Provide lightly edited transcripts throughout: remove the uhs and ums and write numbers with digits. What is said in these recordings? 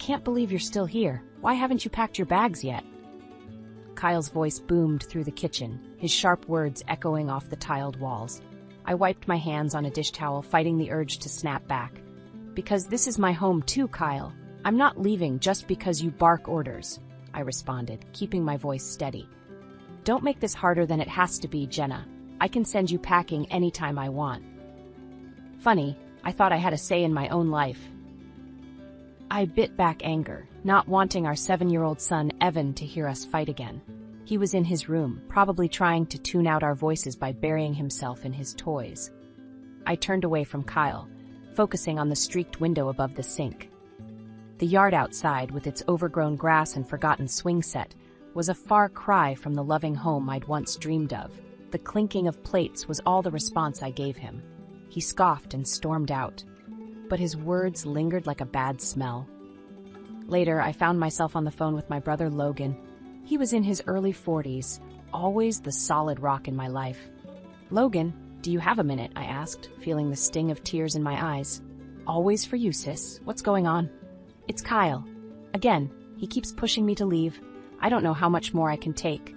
can't believe you're still here. Why haven't you packed your bags yet?" Kyle's voice boomed through the kitchen, his sharp words echoing off the tiled walls. I wiped my hands on a dish towel, fighting the urge to snap back. "Because this is my home too, Kyle. I'm not leaving just because you bark orders," I responded, keeping my voice steady. "Don't make this harder than it has to be, Jenna. I can send you packing anytime I want." Funny, I thought I had a say in my own life. I bit back anger, not wanting our 7-year-old son, Evan, to hear us fight again. He was in his room, probably trying to tune out our voices by burying himself in his toys. I turned away from Kyle, focusing on the streaked window above the sink. The yard outside, with its overgrown grass and forgotten swing set, was a far cry from the loving home I'd once dreamed of. The clinking of plates was all the response I gave him. He scoffed and stormed out, but his words lingered like a bad smell. Later, I found myself on the phone with my brother Logan. He was in his early 40s, always the solid rock in my life. "Logan, do you have a minute?" I asked, feeling the sting of tears in my eyes. "Always for you, sis. What's going on?" "It's Kyle. Again, he keeps pushing me to leave. I don't know how much more I can take."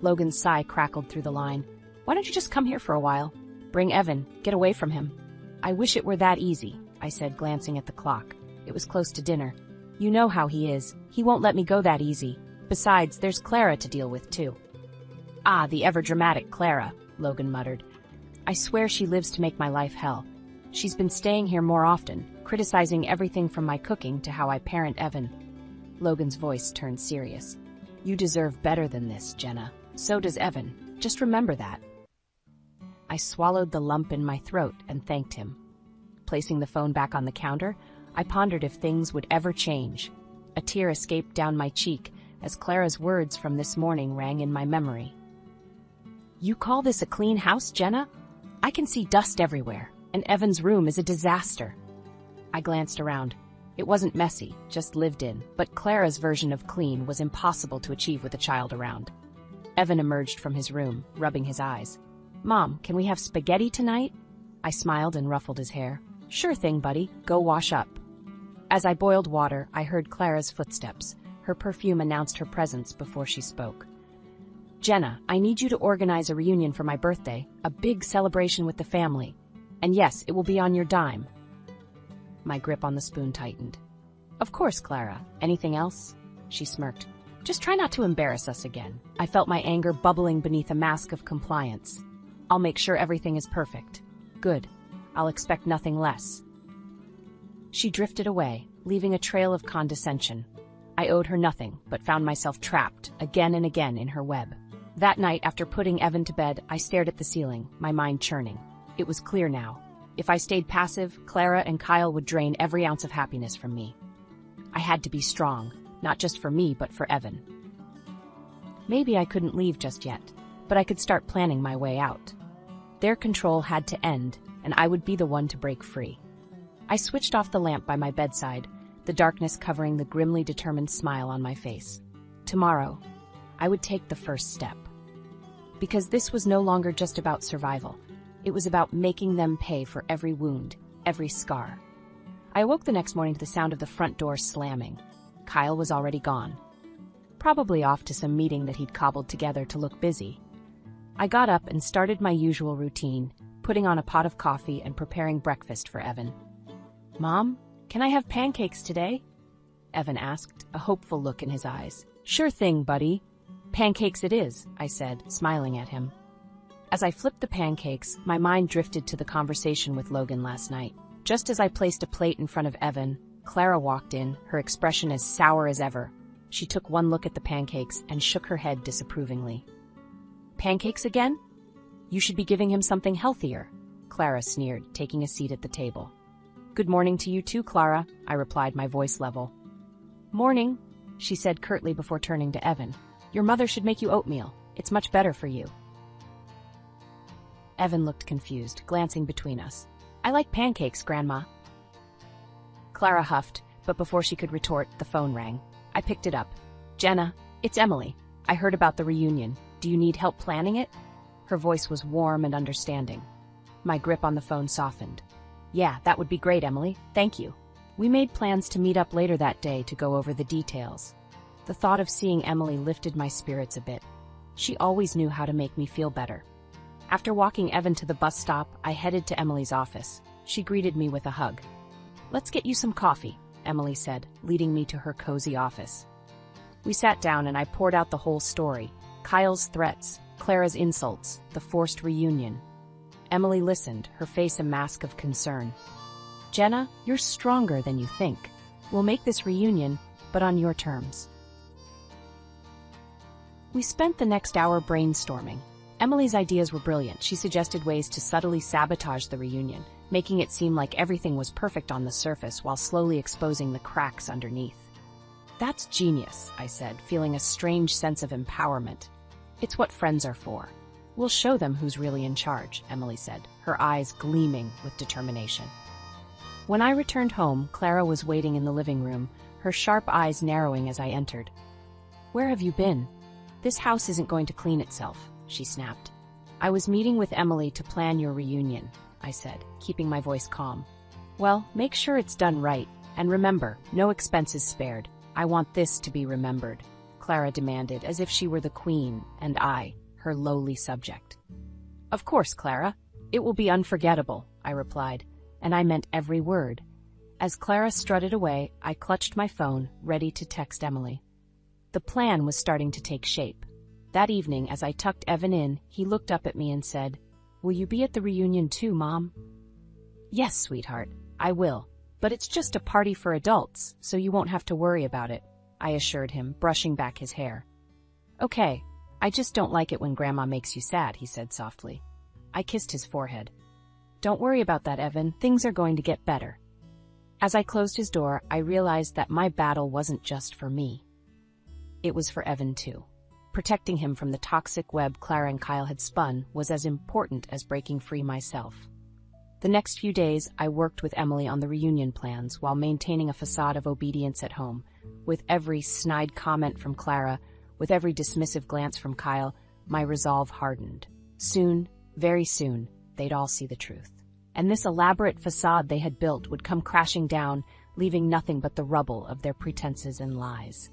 Logan's sigh crackled through the line. "Why don't you just come here for a while? Bring Evan. Get away from him." "I wish it were that easy," I said, glancing at the clock. It was close to dinner. "You know how he is. He won't let me go that easy. Besides, there's Clara to deal with, too." "Ah, the ever-dramatic Clara," Logan muttered. "I swear she lives to make my life hell. She's been staying here more often, criticizing everything from my cooking to how I parent Evan." Logan's voice turned serious. "You deserve better than this, Jenna. So does Evan. Just remember that." I swallowed the lump in my throat and thanked him. Placing the phone back on the counter, I pondered if things would ever change. A tear escaped down my cheek as Clara's words from this morning rang in my memory. "You call this a clean house, Jenna? I can see dust everywhere, and Evan's room is a disaster." I glanced around. It wasn't messy, just lived in, but Clara's version of clean was impossible to achieve with a child around. Evan emerged from his room, rubbing his eyes. "Mom, can we have spaghetti tonight?" I smiled and ruffled his hair. "Sure thing, buddy. Go wash up." As I boiled water, I heard Clara's footsteps. Her perfume announced her presence before she spoke. "Jenna, I need you to organize a reunion for my birthday, a big celebration with the family. And yes, it will be on your dime." My grip on the spoon tightened. "Of course, Clara. Anything else?" She smirked. "Just try not to embarrass us again." I felt my anger bubbling beneath a mask of compliance. "I'll make sure everything is perfect." "Good. I'll expect nothing less." She drifted away, leaving a trail of condescension. I owed her nothing, but found myself trapped, again and again, in her web. That night, after putting Evan to bed, I stared at the ceiling, my mind churning. It was clear now. If I stayed passive, Clara and Kyle would drain every ounce of happiness from me. I had to be strong, not just for me, but for Evan. Maybe I couldn't leave just yet, but I could start planning my way out. Their control had to end, and I would be the one to break free. I switched off the lamp by my bedside, the darkness covering the grimly determined smile on my face. Tomorrow, I would take the first step. Because this was no longer just about survival. It was about making them pay for every wound, every scar. I awoke the next morning to the sound of the front door slamming. Kyle was already gone. Probably off to some meeting that he'd cobbled together to look busy. I got up and started my usual routine, putting on a pot of coffee and preparing breakfast for Evan. "Mom, can I have pancakes today?" Evan asked, a hopeful look in his eyes. "Sure thing, buddy. Pancakes it is," I said, smiling at him. As I flipped the pancakes, my mind drifted to the conversation with Logan last night. Just as I placed a plate in front of Evan, Clara walked in, her expression as sour as ever. She took one look at the pancakes and shook her head disapprovingly. "Pancakes again? You should be giving him something healthier," Clara sneered, taking a seat at the table. "Good morning to you too, Clara," I replied, my voice level. "Morning," she said curtly before turning to Evan. "Your mother should make you oatmeal. It's much better for you." Evan looked confused, glancing between us. "I like pancakes, Grandma." Clara huffed, but before she could retort, the phone rang. I picked it up. "Jenna, it's Emily. I heard about the reunion. Do you need help planning it?" Her voice was warm and understanding. My grip on the phone softened. "Yeah, that would be great, Emily. Thank you." We made plans to meet up later that day to go over the details. The thought of seeing Emily lifted my spirits a bit. She always knew how to make me feel better. After walking Evan to the bus stop, I headed to Emily's office. She greeted me with a hug. "Let's get you some coffee," Emily said, leading me to her cozy office. We sat down and I poured out the whole story. Kyle's threats, Clara's insults, the forced reunion. Emily listened, her face a mask of concern. "Jenna, you're stronger than you think. We'll make this reunion, but on your terms." We spent the next hour brainstorming. Emily's ideas were brilliant. She suggested ways to subtly sabotage the reunion, making it seem like everything was perfect on the surface while slowly exposing the cracks underneath. "That's genius," I said, feeling a strange sense of empowerment. "It's what friends are for." "We'll show them who's really in charge," Emily said, her eyes gleaming with determination. When I returned home, Clara was waiting in the living room, her sharp eyes narrowing as I entered. "Where have you been? This house isn't going to clean itself," she snapped. "I was meeting with Emily to plan your reunion," I said, keeping my voice calm. "Well, make sure it's done right, and remember, no expenses spared. I want this to be remembered," Clara demanded, as if she were the queen, and I, her lowly subject. "Of course, Clara. It will be unforgettable," I replied, and I meant every word. As Clara strutted away, I clutched my phone, ready to text Emily. The plan was starting to take shape. That evening, as I tucked Evan in, he looked up at me and said, "Will you be at the reunion too, Mom?" "Yes, sweetheart, I will. But it's just a party for adults, so you won't have to worry about it," I assured him, brushing back his hair. "Okay, I just don't like it when Grandma makes you sad," he said softly. I kissed his forehead. "Don't worry about that, Evan. Things are going to get better." As I closed his door, I realized that my battle wasn't just for me. It was for Evan too. Protecting him from the toxic web Clara and Kyle had spun was as important as breaking free myself. The next few days, I worked with Emily on the reunion plans while maintaining a facade of obedience at home. With every snide comment from Clara, with every dismissive glance from Kyle, my resolve hardened. Soon, very soon, they'd all see the truth. And this elaborate facade they had built would come crashing down, leaving nothing but the rubble of their pretenses and lies.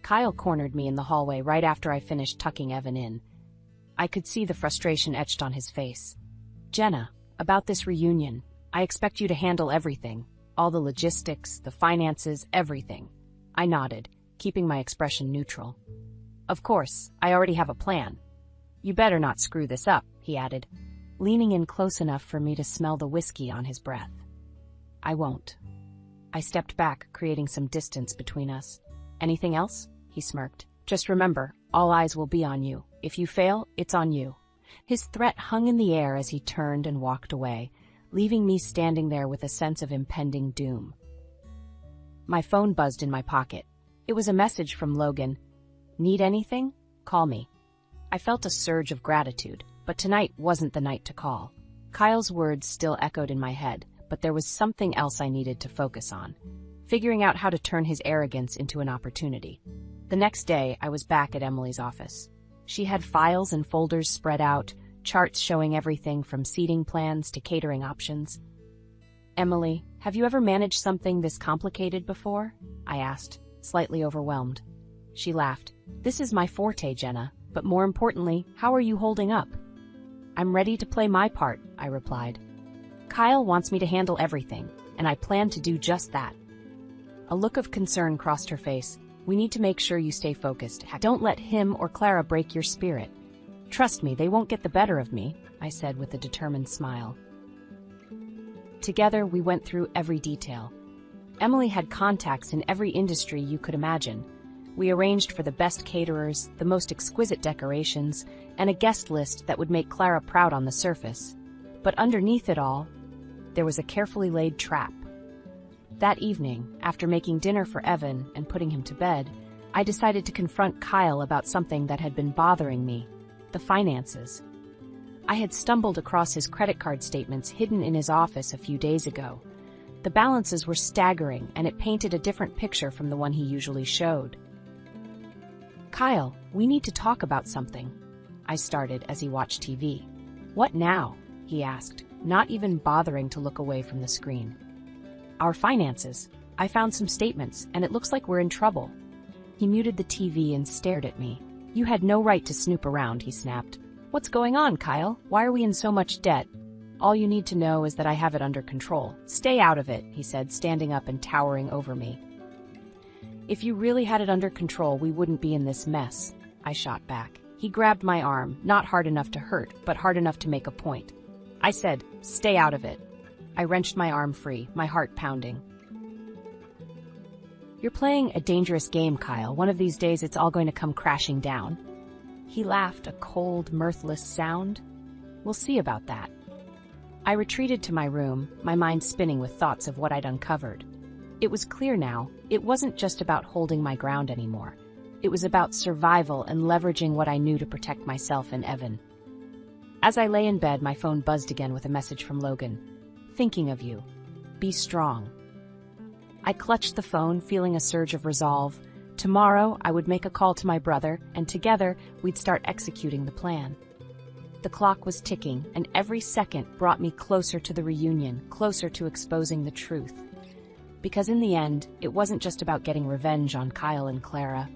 Kyle cornered me in the hallway right after I finished tucking Evan in. I could see the frustration etched on his face. "Jenna, about this reunion, I expect you to handle everything. All the logistics, the finances, everything." I nodded, keeping my expression neutral. "Of course, I already have a plan." "You better not screw this up," he added, leaning in close enough for me to smell the whiskey on his breath. "I won't." I stepped back, creating some distance between us. "Anything else?" He smirked. "Just remember, all eyes will be on you. If you fail, it's on you." His threat hung in the air as he turned and walked away, leaving me standing there with a sense of impending doom. My phone buzzed in my pocket. It was a message from Logan. "Need anything? Call me." I felt a surge of gratitude, but tonight wasn't the night to call. Kyle's words still echoed in my head, but there was something else I needed to focus on, figuring out how to turn his arrogance into an opportunity. The next day, I was back at Emily's office. She had files and folders spread out, charts showing everything from seating plans to catering options. "Emily, have you ever managed something this complicated before?" I asked, slightly overwhelmed. She laughed. "This is my forte, Jenna, but more importantly, how are you holding up?" "I'm ready to play my part," I replied. "Kyle wants me to handle everything, and I plan to do just that." A look of concern crossed her face. "We need to make sure you stay focused. Don't let him or Clara break your spirit." "Trust me, they won't get the better of me," I said with a determined smile. Together, we went through every detail. Emily had contacts in every industry you could imagine. We arranged for the best caterers, the most exquisite decorations, and a guest list that would make Clara proud on the surface. But underneath it all, there was a carefully laid trap. That evening, after making dinner for Evan and putting him to bed, I decided to confront Kyle about something that had been bothering me: the finances. I had stumbled across his credit card statements hidden in his office a few days ago. The balances were staggering, and it painted a different picture from the one he usually showed. "Kyle, we need to talk about something," I started as he watched TV. "What now?" he asked, not even bothering to look away from the screen. Our finances. I found some statements, and it looks like we're in trouble. He muted the TV and stared at me. You had no right to snoop around, he snapped. What's going on, Kyle? Why are we in so much debt? All you need to know is that I have it under control. Stay out of it, he said, standing up and towering over me. If you really had it under control, we wouldn't be in this mess, I shot back. He grabbed my arm, not hard enough to hurt, but hard enough to make a point. I said, stay out of it. I wrenched my arm free, my heart pounding. You're playing a dangerous game, Kyle. One of these days it's all going to come crashing down. He laughed, a cold, mirthless sound. We'll see about that. I retreated to my room, my mind spinning with thoughts of what I'd uncovered. It was clear now, it wasn't just about holding my ground anymore. It was about survival and leveraging what I knew to protect myself and Evan. As I lay in bed, my phone buzzed again with a message from Logan. Thinking of you. Be strong. I clutched the phone, feeling a surge of resolve. Tomorrow, I would make a call to my brother, and together, we'd start executing the plan. The clock was ticking, and every second brought me closer to the reunion, closer to exposing the truth. Because in the end, it wasn't just about getting revenge on Kyle and Clara.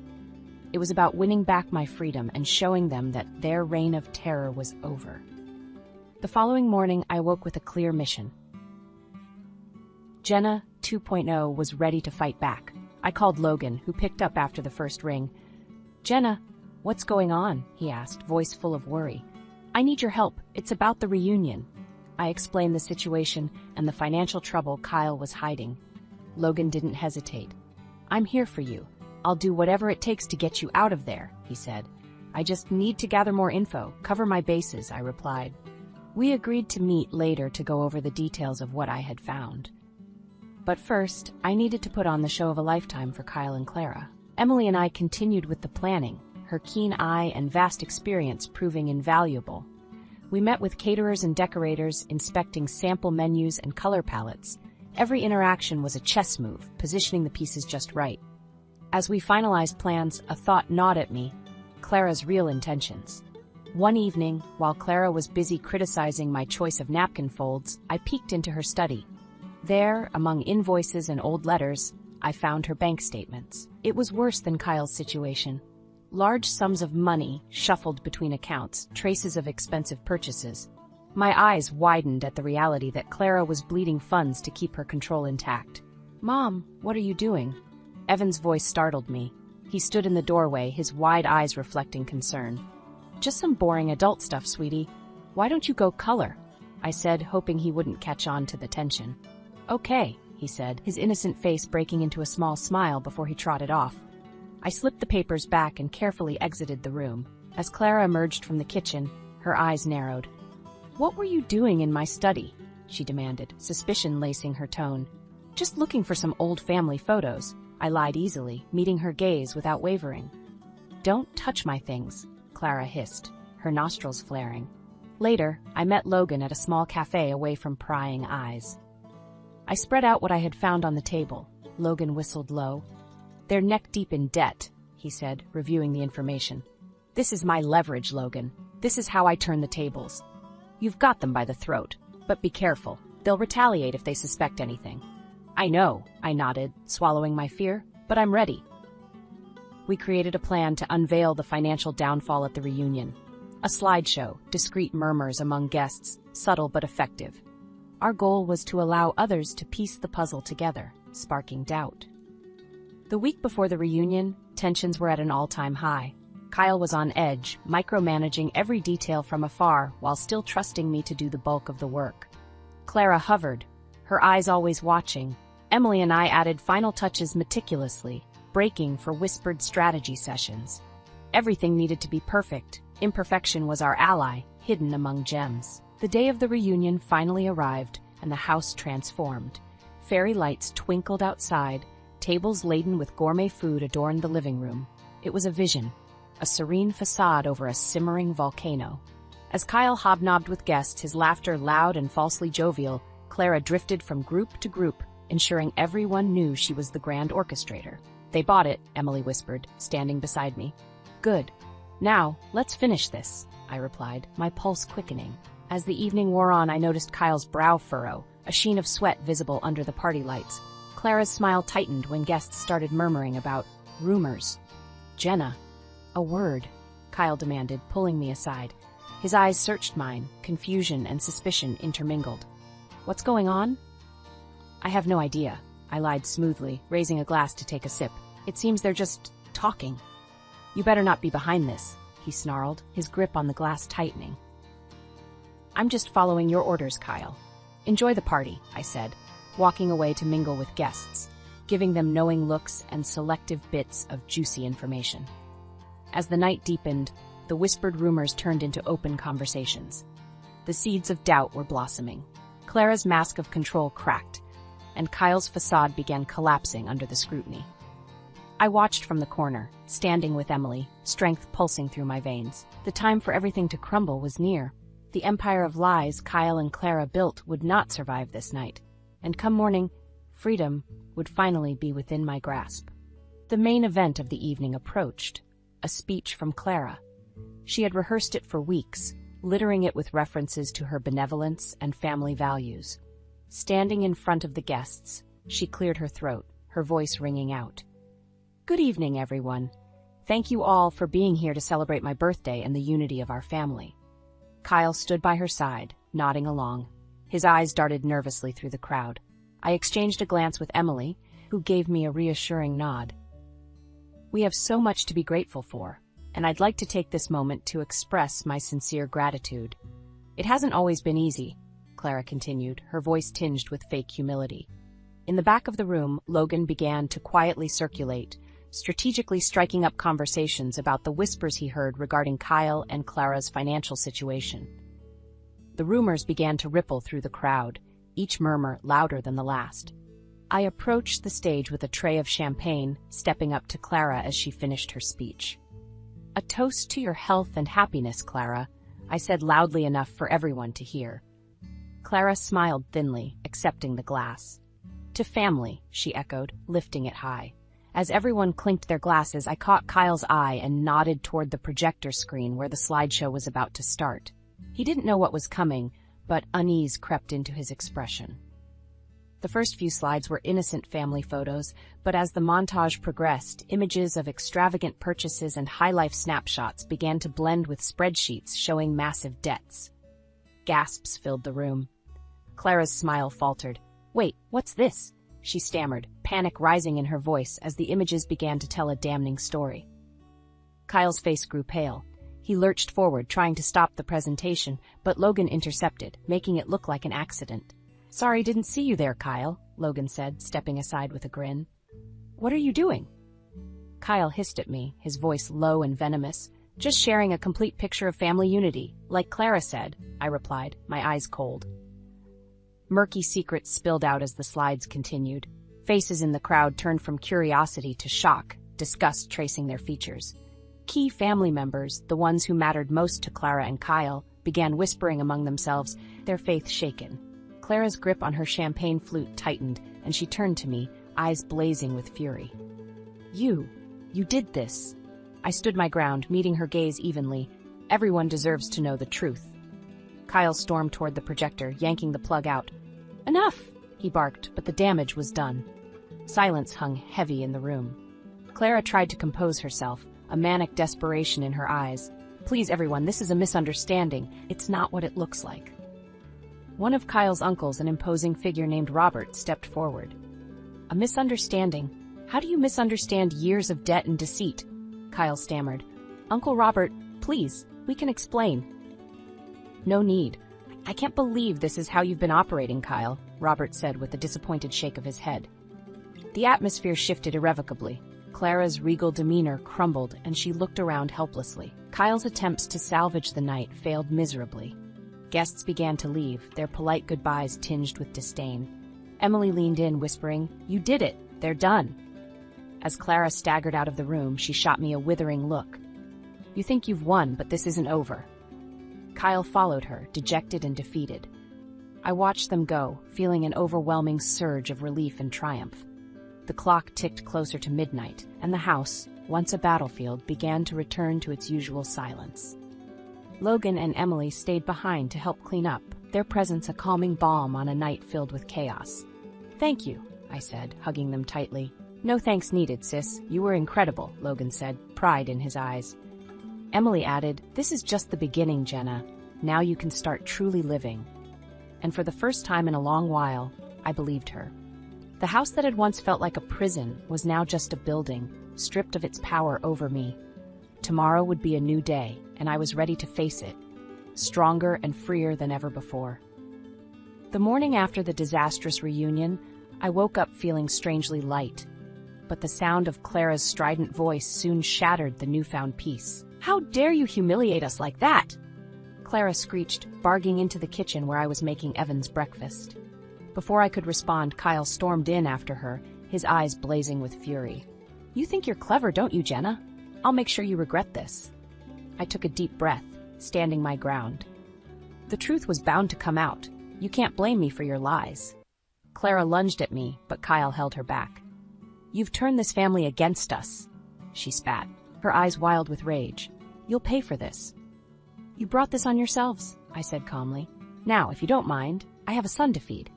It was about winning back my freedom and showing them that their reign of terror was over. The following morning, I woke with a clear mission. Jenna 2.0 was ready to fight back. I called Logan, who picked up after the first ring. Jenna, what's going on? He asked, voice full of worry. I need your help. It's about the reunion. I explained the situation and the financial trouble Kyle was hiding. Logan didn't hesitate. I'm here for you. I'll do whatever it takes to get you out of there, he said. I just need to gather more info, cover my bases, I replied. We agreed to meet later to go over the details of what I had found. But first, I needed to put on the show of a lifetime for Kyle and Clara. Emily and I continued with the planning, her keen eye and vast experience proving invaluable. We met with caterers and decorators, inspecting sample menus and color palettes. Every interaction was a chess move, positioning the pieces just right. As we finalized plans, a thought gnawed at me, Clara's real intentions. One evening, while Clara was busy criticizing my choice of napkin folds, I peeked into her study. There, among invoices and old letters, I found her bank statements. It was worse than Kyle's situation. Large sums of money shuffled between accounts, traces of expensive purchases. My eyes widened at the reality that Clara was bleeding funds to keep her control intact. Mom, what are you doing? Evan's voice startled me. He stood in the doorway, his wide eyes reflecting concern. Just some boring adult stuff, sweetie. Why don't you go color? I said, hoping he wouldn't catch on to the tension. Okay, he said, his innocent face breaking into a small smile before he trotted off. I slipped the papers back and carefully exited the room. As Clara emerged from the kitchen, her eyes narrowed. What were you doing in my study? She demanded, suspicion lacing her tone. Just looking for some old family photos. I lied easily, meeting her gaze without wavering. Don't touch my things, Clara hissed, her nostrils flaring. Later, I met Logan at a small cafe away from prying eyes. I spread out what I had found on the table. Logan whistled low. They're neck-deep in debt, he said, reviewing the information. This is my leverage, Logan. This is how I turn the tables. You've got them by the throat, but be careful. They'll retaliate if they suspect anything. I know, I nodded, swallowing my fear, but I'm ready. We created a plan to unveil the financial downfall at the reunion. A slideshow, discreet murmurs among guests, subtle but effective. Our goal was to allow others to piece the puzzle together, sparking doubt. The week before the reunion, tensions were at an all-time high. Kyle was on edge, micromanaging every detail from afar while still trusting me to do the bulk of the work. Clara hovered, her eyes always watching. Emily and I added final touches meticulously, breaking for whispered strategy sessions. Everything needed to be perfect. Imperfection was our ally, hidden among gems. The day of the reunion finally arrived, and the house transformed. Fairy lights twinkled outside, tables laden with gourmet food adorned the living room. It was a vision, a serene facade over a simmering volcano. As Kyle hobnobbed with guests, his laughter loud and falsely jovial, Clara drifted from group to group, ensuring everyone knew she was the grand orchestrator. They bought it, Emily whispered, standing beside me. Good. Now, let's finish this, I replied, my pulse quickening. As the evening wore on, I noticed Kyle's brow furrow, a sheen of sweat visible under the party lights. Clara's smile tightened when guests started murmuring about rumors. "Jenna, a word," Kyle demanded, pulling me aside. His eyes searched mine, confusion and suspicion intermingled. "What's going on?" "I have no idea," I lied smoothly, raising a glass to take a sip. "It seems they're just talking." "You better not be behind this," he snarled, his grip on the glass tightening. "I'm just following your orders, Kyle. Enjoy the party," I said, walking away to mingle with guests, giving them knowing looks and selective bits of juicy information. As the night deepened, the whispered rumors turned into open conversations. The seeds of doubt were blossoming. Clara's mask of control cracked, and Kyle's facade began collapsing under the scrutiny. I watched from the corner, standing with Emily, strength pulsing through my veins. The time for everything to crumble was near. The empire of lies Kyle and Clara built would not survive this night, and come morning, freedom would finally be within my grasp. The main event of the evening approached, a speech from Clara. She had rehearsed it for weeks, littering it with references to her benevolence and family values. Standing in front of the guests, she cleared her throat, her voice ringing out. "Good evening, everyone. Thank you all for being here to celebrate my birthday and the unity of our family." Kyle stood by her side, nodding along. His eyes darted nervously through the crowd. I exchanged a glance with Emily, who gave me a reassuring nod. "We have so much to be grateful for, and I'd like to take this moment to express my sincere gratitude. It hasn't always been easy," Clara continued, her voice tinged with fake humility. In the back of the room, Logan began to quietly circulate, strategically striking up conversations about the whispers he heard regarding Kyle and Clara's financial situation. The rumors began to ripple through the crowd, each murmur louder than the last. I approached the stage with a tray of champagne, stepping up to Clara as she finished her speech. "A toast to your health and happiness, Clara," I said loudly enough for everyone to hear. Clara smiled thinly, accepting the glass. "To family," she echoed, lifting it high. As everyone clinked their glasses, I caught Kyle's eye and nodded toward the projector screen where the slideshow was about to start. He didn't know what was coming, but unease crept into his expression. The first few slides were innocent family photos, but as the montage progressed, images of extravagant purchases and high-life snapshots began to blend with spreadsheets showing massive debts. Gasps filled the room. Clara's smile faltered. "Wait, what's this?" she stammered, panic rising in her voice as the images began to tell a damning story. Kyle's face grew pale. He lurched forward, trying to stop the presentation, but Logan intercepted, making it look like an accident. "Sorry, didn't see you there, Kyle," Logan said, stepping aside with a grin. "What are you doing?" Kyle hissed at me, his voice low and venomous. "Just sharing a complete picture of family unity, like Clara said," I replied, my eyes cold. Murky secrets spilled out as the slides continued. Faces in the crowd turned from curiosity to shock, disgust tracing their features. Key family members, the ones who mattered most to Clara and Kyle, began whispering among themselves, their faith shaken. Clara's grip on her champagne flute tightened, and she turned to me, eyes blazing with fury. You did this." I stood my ground, meeting her gaze evenly. "Everyone deserves to know the truth." Kyle stormed toward the projector, yanking the plug out. "Enough!" he barked, but the damage was done. Silence hung heavy in the room. Clara tried to compose herself, a manic desperation in her eyes. "Please, everyone, this is a misunderstanding. It's not what it looks like." One of Kyle's uncles, an imposing figure named Robert, stepped forward. "A misunderstanding? How do you misunderstand years of debt and deceit?" Kyle stammered. "Uncle Robert, please, we can explain." "No need. I can't believe this is how you've been operating, Kyle," Robert said with a disappointed shake of his head. The atmosphere shifted irrevocably. Clara's regal demeanor crumbled, and she looked around helplessly. Kyle's attempts to salvage the night failed miserably. Guests began to leave, their polite goodbyes tinged with disdain. Emily leaned in, whispering, "You did it! They're done!" As Clara staggered out of the room, she shot me a withering look. "You think you've won, but this isn't over." Kyle followed her, dejected and defeated. I watched them go, feeling an overwhelming surge of relief and triumph. The clock ticked closer to midnight, and the house, once a battlefield, began to return to its usual silence. Logan and Emily stayed behind to help clean up, their presence a calming balm on a night filled with chaos. "Thank you," I said, hugging them tightly. "No thanks needed, sis. You were incredible," Logan said, pride in his eyes. Emily added, "This is just the beginning, Jenna. Now you can start truly living." And for the first time in a long while, I believed her. The house that had once felt like a prison was now just a building, stripped of its power over me. Tomorrow would be a new day, and I was ready to face it, stronger and freer than ever before. The morning after the disastrous reunion, I woke up feeling strangely light, but the sound of Clara's strident voice soon shattered the newfound peace. "How dare you humiliate us like that?" Clara screeched, barging into the kitchen where I was making Evan's breakfast. Before I could respond, Kyle stormed in after her, his eyes blazing with fury. "You think you're clever, don't you, Jenna? I'll make sure you regret this." I took a deep breath, standing my ground. The truth was bound to come out. You can't blame me for your lies. Clara lunged at me, but Kyle held her back. "You've turned this family against us," she spat, her eyes wild with rage. "You'll pay for this." "You brought this on yourselves," I said calmly. "Now, if you don't mind, I have a son to feed."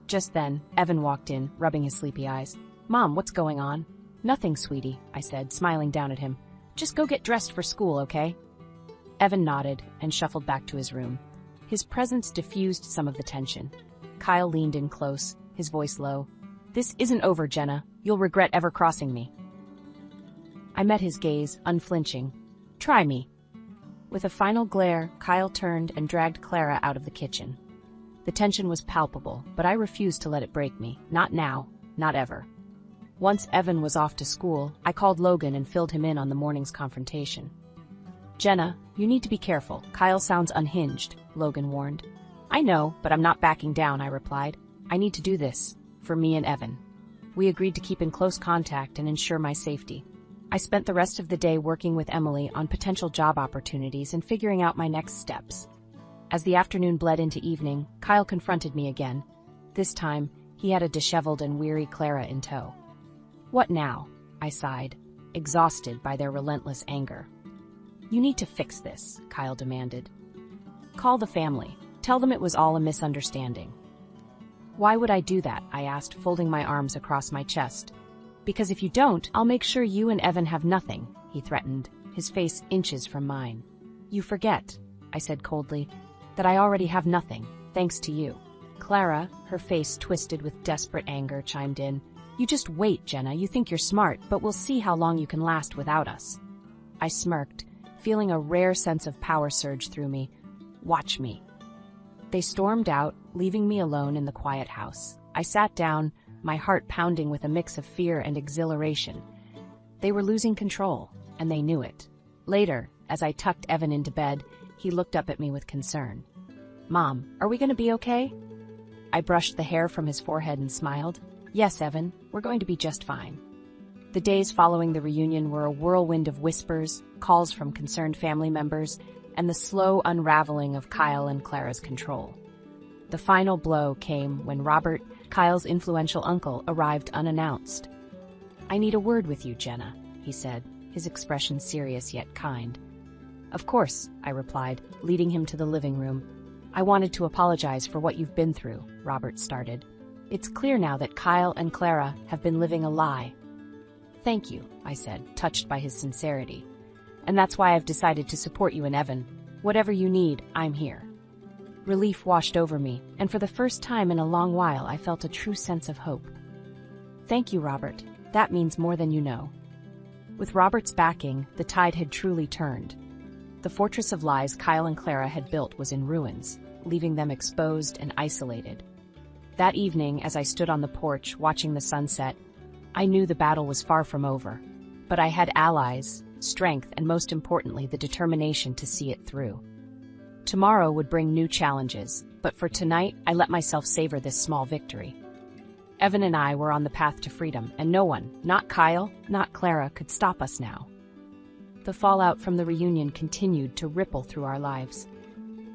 Just then, Evan walked in, rubbing his sleepy eyes. "Mom, what's going on?" "Nothing, sweetie," I said, smiling down at him. "Just go get dressed for school, okay?" Evan nodded and shuffled back to his room. His presence diffused some of the tension. Kyle leaned in close, his voice low. "This isn't over, Jenna. You'll regret ever crossing me." I met his gaze, unflinching. "Try me." With a final glare, Kyle turned and dragged Clara out of the kitchen. The tension was palpable, but I refused to let it break me. Not now, not ever. Once Evan was off to school, I called Logan and filled him in on the morning's confrontation. "Jenna, you need to be careful. Kyle sounds unhinged," Logan warned. "I know, but I'm not backing down," I replied. "I need to do this, for me and Evan." We agreed to keep in close contact and ensure my safety. I spent the rest of the day working with Emily on potential job opportunities and figuring out my next steps. As the afternoon bled into evening, Kyle confronted me again. This time, he had a disheveled and weary Clara in tow. "What now?" I sighed, exhausted by their relentless anger. "You need to fix this," Kyle demanded. "Call the family. Tell them it was all a misunderstanding." "Why would I do that?" I asked, folding my arms across my chest. "Because if you don't, I'll make sure you and Evan have nothing," he threatened, his face inches from mine. "You forget," I said coldly, "that I already have nothing, thanks to you." Clara, her face twisted with desperate anger, chimed in. "You just wait, Jenna. You think you're smart, but we'll see how long you can last without us." I smirked, feeling a rare sense of power surge through me. "Watch me." They stormed out, leaving me alone in the quiet house. I sat down, my heart pounding with a mix of fear and exhilaration. They were losing control, and they knew it. Later, as I tucked Evan into bed, he looked up at me with concern. "Mom, are we going to be okay?" I brushed the hair from his forehead and smiled. "Yes, Evan, we're going to be just fine." The days following the reunion were a whirlwind of whispers, calls from concerned family members, and the slow unraveling of Kyle and Clara's control. The final blow came when Robert, Kyle's influential uncle, arrived unannounced. "I need a word with you, Jenna," he said, his expression serious yet kind. "Of course," I replied, leading him to the living room. "I wanted to apologize for what you've been through," Robert started. "It's clear now that Kyle and Clara have been living a lie." "Thank you," I said, touched by his sincerity. "And that's why I've decided to support you and Evan. Whatever you need, I'm here." Relief washed over me, and for the first time in a long while I felt a true sense of hope. "Thank you, Robert. That means more than you know." With Robert's backing, the tide had truly turned. The fortress of lies Kyle and Clara had built was in ruins, leaving them exposed and isolated. That evening, as I stood on the porch watching the sunset, I knew the battle was far from over. But I had allies, strength, and most importantly, the determination to see it through. Tomorrow would bring new challenges, but for tonight, I let myself savor this small victory. Evan and I were on the path to freedom, and no one, not Kyle, not Clara, could stop us now. The fallout from the reunion continued to ripple through our lives.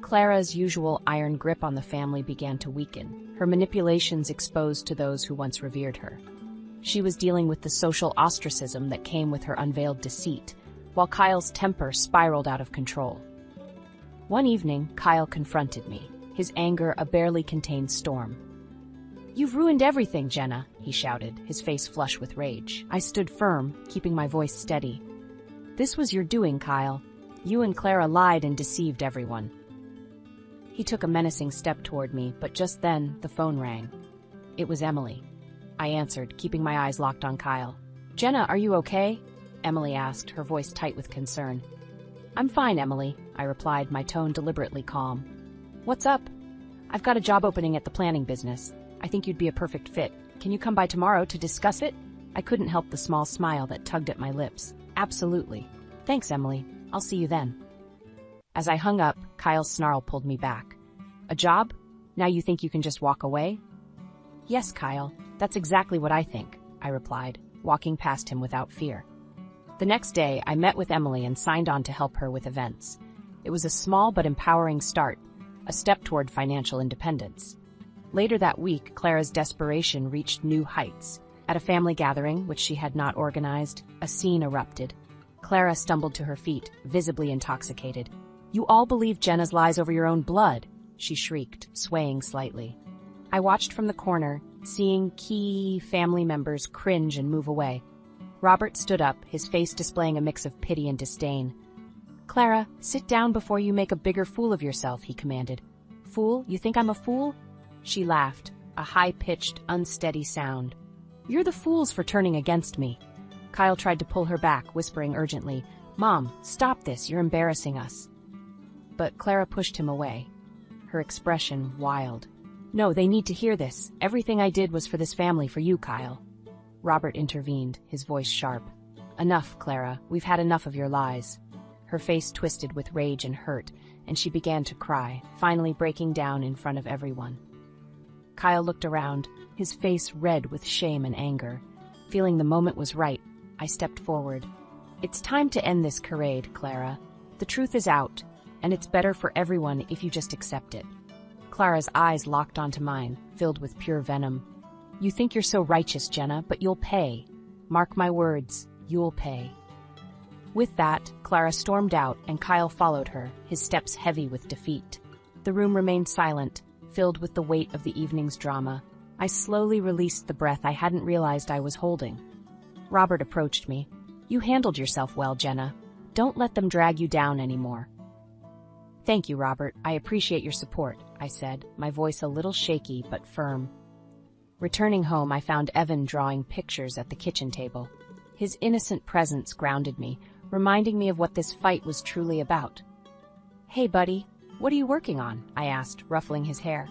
Clara's usual iron grip on the family began to weaken, her manipulations exposed to those who once revered her. She was dealing with the social ostracism that came with her unveiled deceit, while Kyle's temper spiraled out of control. One evening, Kyle confronted me. his anger a barely contained storm. "You've ruined everything, Jenna," he shouted, his face flush with rage. I stood firm, keeping my voice steady. "This was your doing, Kyle. You and Clara lied and deceived everyone." He took a menacing step toward me, but just then, the phone rang. It was Emily. I answered, keeping my eyes locked on Kyle. "Jenna, are you okay?" Emily asked, her voice tight with concern. "I'm fine, Emily," I replied, my tone deliberately calm. "What's up?" "I've got a job opening at the planning business. I think you'd be a perfect fit. Can you come by tomorrow to discuss it?" I couldn't help the small smile that tugged at my lips. "Absolutely. Thanks, Emily. I'll see you then." As I hung up, Kyle's snarl pulled me back. "A job? Now you think you can just walk away?" "Yes, Kyle. That's exactly what I think," I replied, walking past him without fear. The next day, I met with Emily and signed on to help her with events. It was a small but empowering start, a step toward financial independence. Later that week, Clara's desperation reached new heights. At a family gathering, which she had not organized, a scene erupted. Clara stumbled to her feet, visibly intoxicated. "You all believe Jenna's lies over your own blood," she shrieked, swaying slightly. I watched from the corner, seeing key family members cringe and move away. Robert stood up, his face displaying a mix of pity and disdain. "Clara, sit down before you make a bigger fool of yourself," he commanded. "Fool? You think I'm a fool?" She laughed, a high-pitched, unsteady sound. "You're the fools for turning against me." Kyle tried to pull her back, whispering urgently, "Mom, stop this, you're embarrassing us." But Clara pushed him away, her expression wild. "No, they need to hear this. Everything I did was for this family, for you, Kyle." Robert intervened, his voice sharp. "Enough, Clara. We've had enough of your lies." Her face twisted with rage and hurt, and she began to cry, finally breaking down in front of everyone. Kyle looked around, his face red with shame and anger. Feeling the moment was right, I stepped forward. "It's time to end this charade, Clara. The truth is out, and it's better for everyone if you just accept it." Clara's eyes locked onto mine, filled with pure venom. "You think you're so righteous, Jenna, but you'll pay. Mark my words, you'll pay." With that, Clara stormed out, and Kyle followed her, his steps heavy with defeat. The room remained silent, filled with the weight of the evening's drama. I slowly released the breath I hadn't realized I was holding. Robert approached me. "You handled yourself well, Jenna. Don't let them drag you down anymore." "Thank you, Robert. I appreciate your support," I said, my voice a little shaky but firm. Returning home, I found Evan drawing pictures at the kitchen table. His innocent presence grounded me, reminding me of what this fight was truly about. "Hey, buddy, what are you working on?" I asked, ruffling his hair.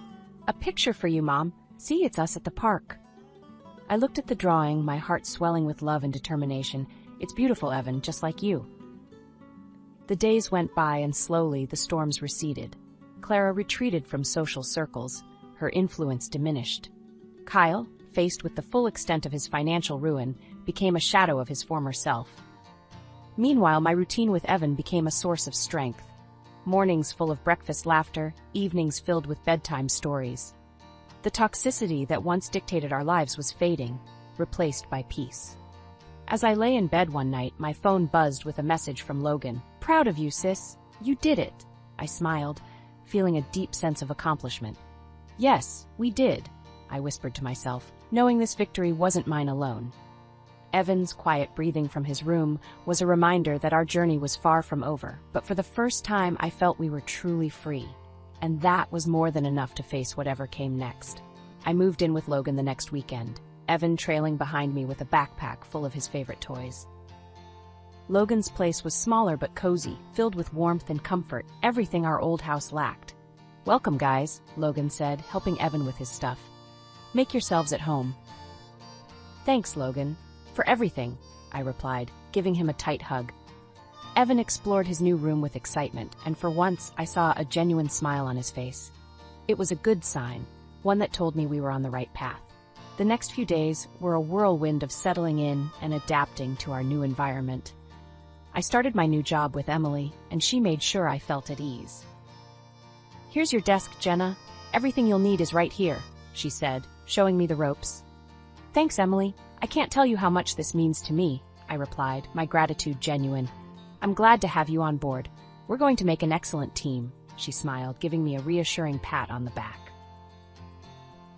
"A picture for you, Mom. See, it's us at the park." I looked at the drawing, my heart swelling with love and determination. "It's beautiful, Evan, just like you." The days went by, and slowly the storms receded. Clara retreated from social circles. Her influence diminished. Kyle, faced with the full extent of his financial ruin, became a shadow of his former self. Meanwhile, my routine with Evan became a source of strength. Mornings full of breakfast laughter, evenings filled with bedtime stories. The toxicity that once dictated our lives was fading, replaced by peace. As I lay in bed one night, my phone buzzed with a message from Logan. "Proud of you, sis. You did it." I smiled, feeling a deep sense of accomplishment. "Yes, we did," I whispered to myself, knowing this victory wasn't mine alone. Evan's quiet breathing from his room was a reminder that our journey was far from over, but for the first time I felt we were truly free. And that was more than enough to face whatever came next. I moved in with Logan the next weekend, Evan trailing behind me with a backpack full of his favorite toys. Logan's place was smaller but cozy, filled with warmth and comfort, everything our old house lacked. "Welcome, guys," Logan said, helping Evan with his stuff. "Make yourselves at home." "Thanks, Logan, for everything," I replied, giving him a tight hug. Evan explored his new room with excitement, and for once I saw a genuine smile on his face. It was a good sign, one that told me we were on the right path. The next few days were a whirlwind of settling in and adapting to our new environment. I started my new job with Emily, and she made sure I felt at ease. "Here's your desk, Jenna. Everything you'll need is right here," she said, showing me the ropes. "Thanks, Emily. I can't tell you how much this means to me," I replied, my gratitude genuine. "I'm glad to have you on board. We're going to make an excellent team." she smiled, giving me a reassuring pat on the back.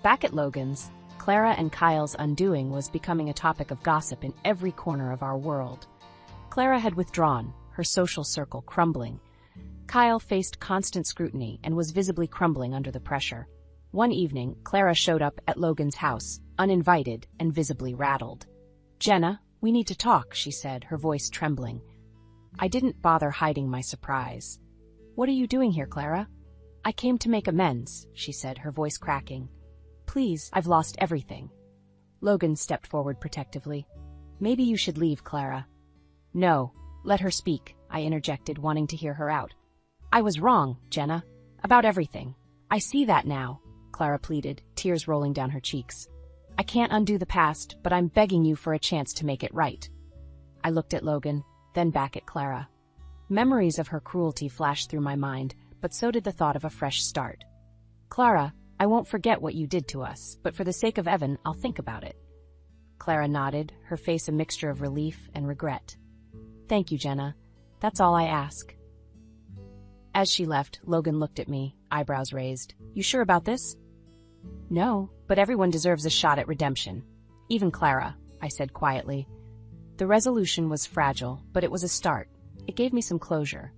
Back at Logan's, Clara and Kyle's undoing was becoming a topic of gossip in every corner of our world. Clara had withdrawn, her social circle crumbling. Kyle faced constant scrutiny and was visibly crumbling under the pressure. One evening, Clara showed up at Logan's house, uninvited and visibly rattled. "Jenna, we need to talk," she said, her voice trembling. I didn't bother hiding my surprise. "What are you doing here, Clara?" "I came to make amends," she said, her voice cracking. "Please, I've lost everything." Logan stepped forward protectively. "Maybe you should leave, Clara." "No, let her speak," I interjected, wanting to hear her out. "I was wrong, Jenna, about everything. I see that now," Clara pleaded, tears rolling down her cheeks. "I can't undo the past, but I'm begging you for a chance to make it right." I looked at Logan, then back at Clara. Memories of her cruelty flashed through my mind, but so did the thought of a fresh start. "Clara, I won't forget what you did to us, but for the sake of Evan, I'll think about it." Clara nodded, her face a mixture of relief and regret. "Thank you, Jenna. That's all I ask." As she left, Logan looked at me, eyebrows raised. "You sure about this?" "No, but everyone deserves a shot at redemption. Even Clara," I said quietly. The resolution was fragile, but it was a start. It gave me some closure.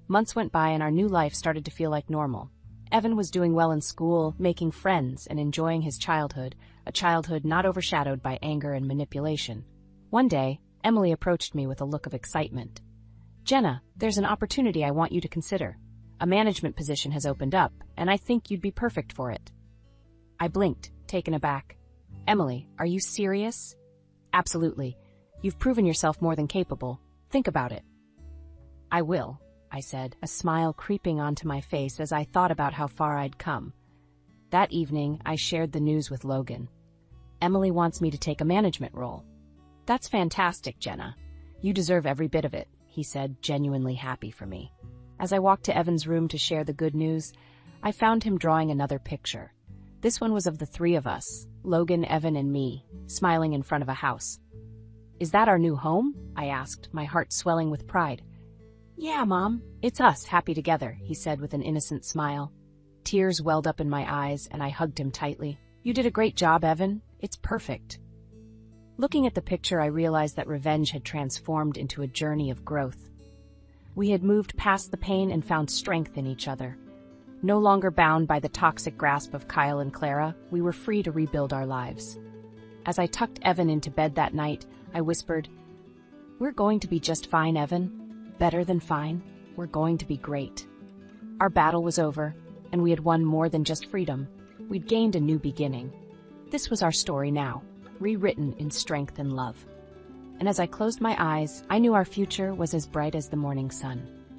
Months went by and our new life started to feel like normal. Evan was doing well in school, making friends, and enjoying his childhood, a childhood not overshadowed by anger and manipulation. One day, Emily approached me with a look of excitement. "Jenna, there's an opportunity I want you to consider. A management position has opened up, and I think you'd be perfect for it." I blinked, taken aback. "Emily, are you serious?" "Absolutely. You've proven yourself more than capable. Think about it." "I will," I said, a smile creeping onto my face as I thought about how far I'd come. That evening, I shared the news with Logan. "Emily wants me to take a management role." "That's fantastic, Jenna. You deserve every bit of it," he said, genuinely happy for me. As I walked to Evan's room to share the good news, I found him drawing another picture. This one was of the three of us, Logan, Evan, and me, smiling in front of a house. "Is that our new home?" I asked, my heart swelling with pride. "Yeah, Mom, it's us, happy together," he said with an innocent smile. Tears welled up in my eyes, and I hugged him tightly. "You did a great job, Evan. It's perfect." Looking at the picture, I realized that revenge had transformed into a journey of growth. We had moved past the pain and found strength in each other. No longer bound by the toxic grasp of Kyle and Clara, we were free to rebuild our lives. As I tucked Evan into bed that night, I whispered, "We're going to be just fine, Evan. Better than fine. We're going to be great." Our battle was over, and we had won more than just freedom. We'd gained a new beginning. This was our story now, rewritten in strength and love. And as I closed my eyes, I knew our future was as bright as the morning sun.